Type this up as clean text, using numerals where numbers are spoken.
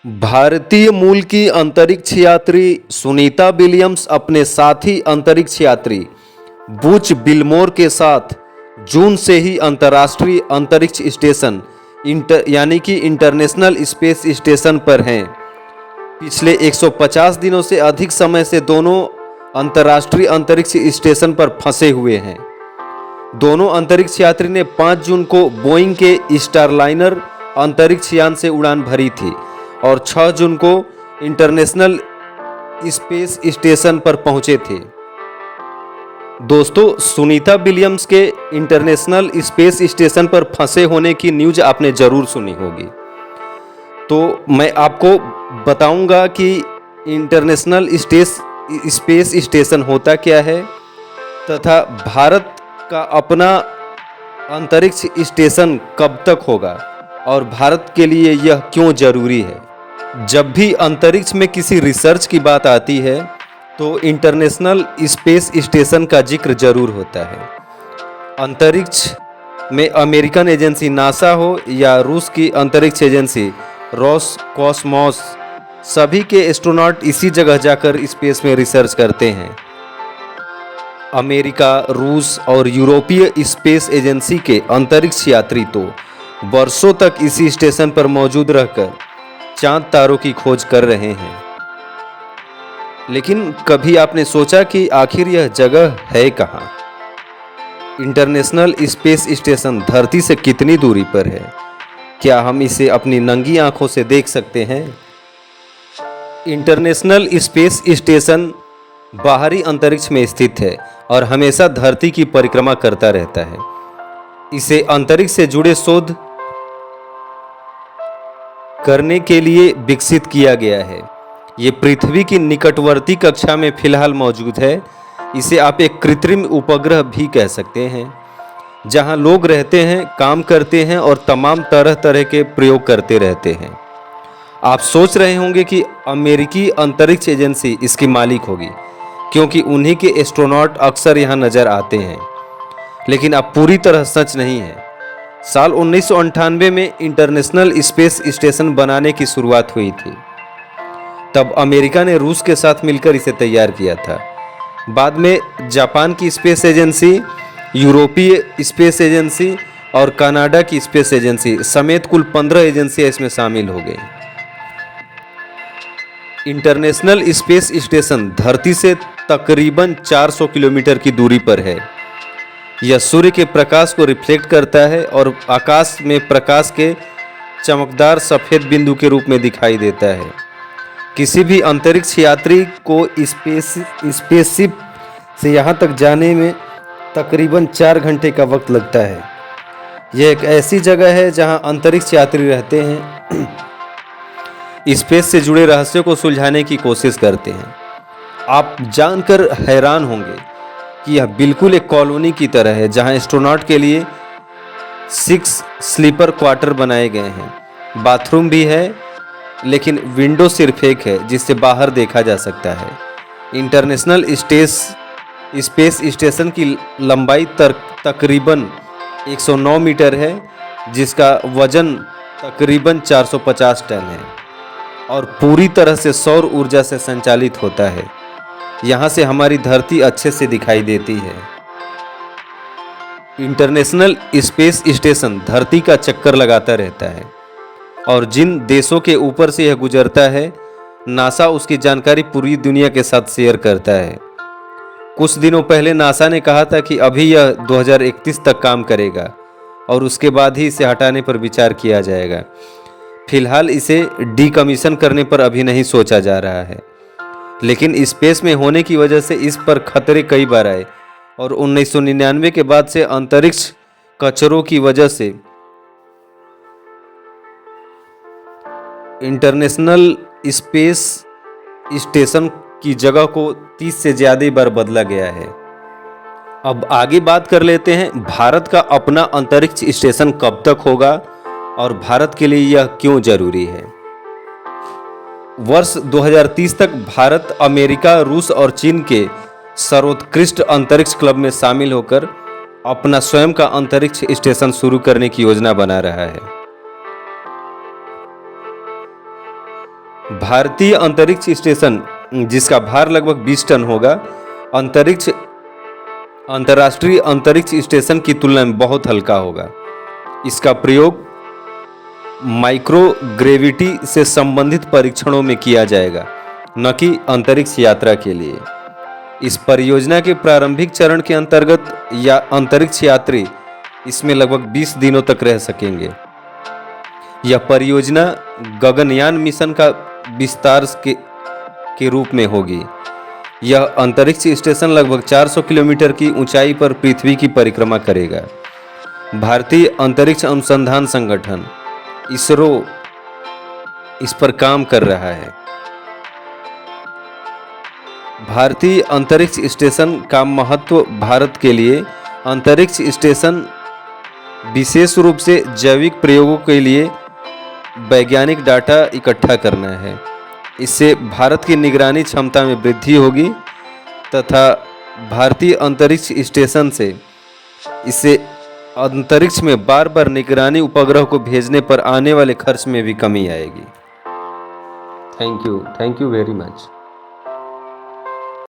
भारतीय मूल की अंतरिक्ष यात्री सुनीता विलियम्स अपने साथी अंतरिक्ष यात्री बुच विल्मोर के साथ जून से ही अंतर्राष्ट्रीय अंतरिक्ष स्टेशन यानी कि इंटरनेशनल स्पेस स्टेशन पर हैं। पिछले 150 दिनों से अधिक समय से दोनों अंतर्राष्ट्रीय अंतरिक्ष स्टेशन पर फंसे हुए हैं। दोनों अंतरिक्ष यात्री ने 5 जून को बोइंग के स्टारलाइनर अंतरिक्ष यान से उड़ान भरी थी और 6 जून को इंटरनेशनल स्पेस स्टेशन पर पहुंचे थे। दोस्तों, सुनीता विलियम्स के इंटरनेशनल स्पेस स्टेशन पर फंसे होने की न्यूज़ आपने ज़रूर सुनी होगी। तो मैं आपको बताऊंगा कि इंटरनेशनल स्पेस स्टेशन होता क्या है तथा भारत का अपना अंतरिक्ष स्टेशन कब तक होगा और भारत के लिए यह क्यों ज़रूरी है। जब भी अंतरिक्ष में किसी रिसर्च की बात आती है तो इंटरनेशनल स्पेस स्टेशन का जिक्र जरूर होता है। अंतरिक्ष में अमेरिकन एजेंसी नासा हो या रूस की अंतरिक्ष एजेंसी रोसकॉसमॉस, सभी के एस्ट्रोनॉट इसी जगह जाकर स्पेस में रिसर्च करते हैं। अमेरिका, रूस और यूरोपीय स्पेस एजेंसी के अंतरिक्ष यात्री तो वर्षों तक इसी स्टेशन पर मौजूद रहकर चांद तारों की खोज कर रहे हैं। लेकिन कभी आपने सोचा कि आखिर यह जगह है कहाँ? इंटरनेशनल स्पेस स्टेशन धरती से कितनी दूरी पर है? क्या हम इसे अपनी नंगी आंखों से देख सकते हैं? इंटरनेशनल स्पेस स्टेशन बाहरी अंतरिक्ष में स्थित है और हमेशा धरती की परिक्रमा करता रहता है। इसे अंतरिक्ष से जुड़े शोध करने के लिए विकसित किया गया है। ये पृथ्वी की निकटवर्ती कक्षा में फिलहाल मौजूद है। इसे आप एक कृत्रिम उपग्रह भी कह सकते हैं, जहां लोग रहते हैं, काम करते हैं और तमाम तरह तरह के प्रयोग करते रहते हैं। आप सोच रहे होंगे कि अमेरिकी अंतरिक्ष एजेंसी इसकी मालिक होगी, क्योंकि उन्हीं के एस्ट्रोनॉट अक्सर यहाँ नजर आते हैं। लेकिन अब पूरी तरह सच नहीं है। साल 1998 में इंटरनेशनल स्पेस स्टेशन बनाने की शुरुआत हुई थी। तब अमेरिका ने रूस के साथ मिलकर इसे तैयार किया था। बाद में जापान की स्पेस एजेंसी, यूरोपीय स्पेस एजेंसी और कनाडा की स्पेस एजेंसी समेत कुल 15 एजेंसियां इसमें शामिल हो गई। इंटरनेशनल स्पेस स्टेशन धरती से तकरीबन 400 किलोमीटर की दूरी पर है। यह सूर्य के प्रकाश को रिफ्लेक्ट करता है और आकाश में प्रकाश के चमकदार सफ़ेद बिंदु के रूप में दिखाई देता है। किसी भी अंतरिक्ष यात्री को स्पेसशिप से यहाँ तक जाने में तकरीबन 4 घंटे का वक्त लगता है। यह एक ऐसी जगह है जहाँ अंतरिक्ष यात्री रहते हैं, स्पेस से जुड़े रहस्यों को सुलझाने की कोशिश करते हैं। आप जानकर हैरान होंगे कि यह बिल्कुल एक कॉलोनी की तरह है, जहां एस्ट्रोनॉट के लिए 6 स्लीपर क्वार्टर बनाए गए हैं। बाथरूम भी है, लेकिन विंडो सिर्फ एक है जिससे बाहर देखा जा सकता है। इंटरनेशनल स्पेस स्टेशन की लंबाई तकरीबन 109 मीटर है, जिसका वजन तकरीबन 450 टन है और पूरी तरह से सौर ऊर्जा से संचालित होता है। यहाँ से हमारी धरती अच्छे से दिखाई देती है। इंटरनेशनल स्पेस स्टेशन धरती का चक्कर लगाता रहता है और जिन देशों के ऊपर से यह गुजरता है, नासा उसकी जानकारी पूरी दुनिया के साथ शेयर करता है। कुछ दिनों पहले नासा ने कहा था कि अभी यह 2031 तक काम करेगा और उसके बाद ही इसे हटाने पर विचार किया जाएगा। फिलहाल इसे डीकमीशन करने पर अभी नहीं सोचा जा रहा है, लेकिन स्पेस में होने की वजह से इस पर खतरे कई बार आए और 1999 के बाद से अंतरिक्ष कचरों की वजह से इंटरनेशनल स्पेस स्टेशन की जगह को 30 से ज़्यादा बार बदला गया है। अब आगे बात कर लेते हैं, भारत का अपना अंतरिक्ष स्टेशन कब तक होगा और भारत के लिए यह क्यों जरूरी है। वर्ष 2030 तक भारत अमेरिका, रूस और चीन के सर्वोत्कृष्ट अंतरिक्ष क्लब में शामिल होकर अपना स्वयं का अंतरिक्ष स्टेशन शुरू करने की योजना बना रहा है। भारतीय अंतरिक्ष स्टेशन, जिसका भार लगभग 20 टन होगा, अंतर्राष्ट्रीय अंतरिक्ष स्टेशन की तुलना में बहुत हल्का होगा। इसका प्रयोग माइक्रोग्रेविटी से संबंधित परीक्षणों में किया जाएगा, न कि अंतरिक्ष यात्रा के लिए। इस परियोजना के प्रारंभिक चरण के अंतर्गत या अंतरिक्ष यात्री इसमें लगभग 20 दिनों तक रह सकेंगे। यह परियोजना गगनयान मिशन का विस्तार के रूप में होगी। यह अंतरिक्ष स्टेशन लगभग 400 किलोमीटर की ऊंचाई पर पृथ्वी की परिक्रमा करेगा। भारतीय अंतरिक्ष अनुसंधान संगठन इसरो इस पर काम कर रहा है। भारतीय अंतरिक्ष स्टेशन का महत्व भारत के लिए अंतरिक्ष स्टेशन विशेष रूप से जैविक प्रयोगों के लिए वैज्ञानिक डाटा इकट्ठा करना है। इससे भारत की निगरानी क्षमता में वृद्धि होगी तथा भारतीय अंतरिक्ष स्टेशन से इसे अंतरिक्ष में बार बार निगरानी उपग्रह को भेजने पर आने वाले खर्च में भी कमी आएगी। Thank you very much.